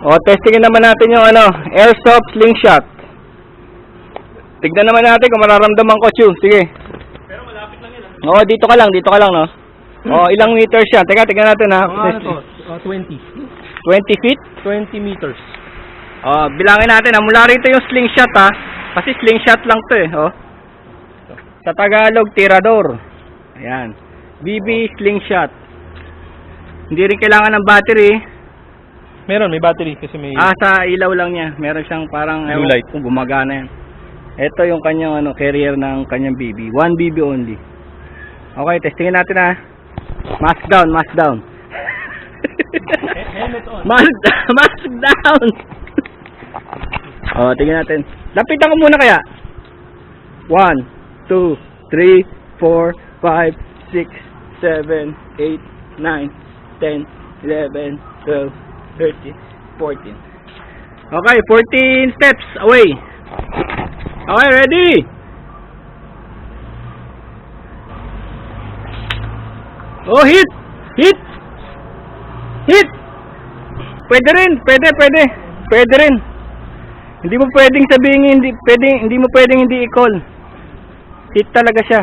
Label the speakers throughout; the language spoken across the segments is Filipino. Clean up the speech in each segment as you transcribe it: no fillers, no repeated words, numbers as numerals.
Speaker 1: O, testingin naman natin yung airsoft slingshot. Tignan naman natin kung mararamdaman ko, Chu. Sige.
Speaker 2: Pero malapit lang yun.
Speaker 1: Oo, dito ka lang, no? O, ilang meters siya? Teka, tignan natin ha.
Speaker 2: Ano to? 20.
Speaker 1: 20 feet?
Speaker 2: 20 meters.
Speaker 1: O, bilangin natin ha. Mula rito yung slingshot ha. Kasi slingshot lang to eh. O. Sa Tagalog, tirador. Ayan. BB slingshot. Hindi rin kailangan ng battery.
Speaker 2: Meron, may battery kasi may...
Speaker 1: Sa ilaw lang niya. Meron siyang parang
Speaker 2: Blue light.
Speaker 1: kung gumagana yan. Ito yung kanyang carrier ng kanyang BB. 1 BB only. Okay, testingin natin ha. Mask down, mask down.
Speaker 2: Helmet on.
Speaker 1: Mask down. Tingnan natin. Lapitan ko muna kaya. 1, 2, 3, 4, 5, 6, 7, 8, 9, 10, 11, 12, 13, 14. Okay, 14 steps away. Okay, ready? Oh, hit! Hit! Hit! Pwede rin, pwede rin. Hindi mo pwedeng sabihin hindi mo pwedeng hindi i-call. Hit talaga siya.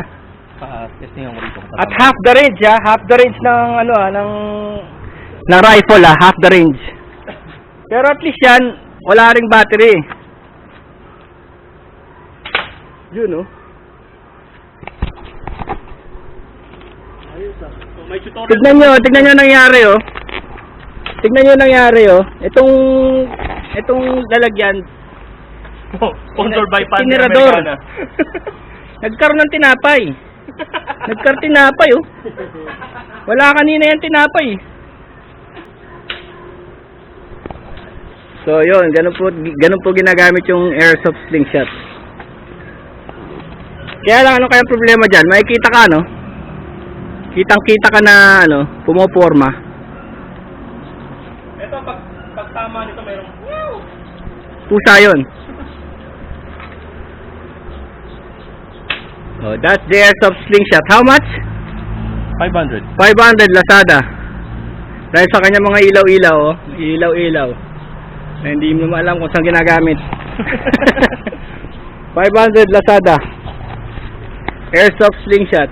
Speaker 2: Testing ako rito.
Speaker 1: At half the range half the range ng ng rifle half the range. Pero at least yan, wala ring battery. Yun
Speaker 2: May tutorial.
Speaker 1: Tignan nyo nangyari Tignan nyo nangyari Itong lalagyan.
Speaker 2: Sponsored by Pante
Speaker 1: Tinirador.
Speaker 2: Americana.
Speaker 1: Nagkaroon ng tinapay. Tinapay Wala kanina yan tinapay. So yun, ganun po ginagamit yung airsoft slingshot. Kaya lang ano kaya problema dyan? Makikita ka Kitang-kita ka na pumoporma.
Speaker 2: Ito pag tama nito mayroong
Speaker 1: Pusa yun. That's the airsoft slingshot. How much?
Speaker 2: 500.
Speaker 1: 500 Lazada. Dahil sa kanya mga ilaw-ilaw, ilaw-ilaw. Na hindi mo alam kung saan ginagamit. 500 Lazada. Airsoft slingshot.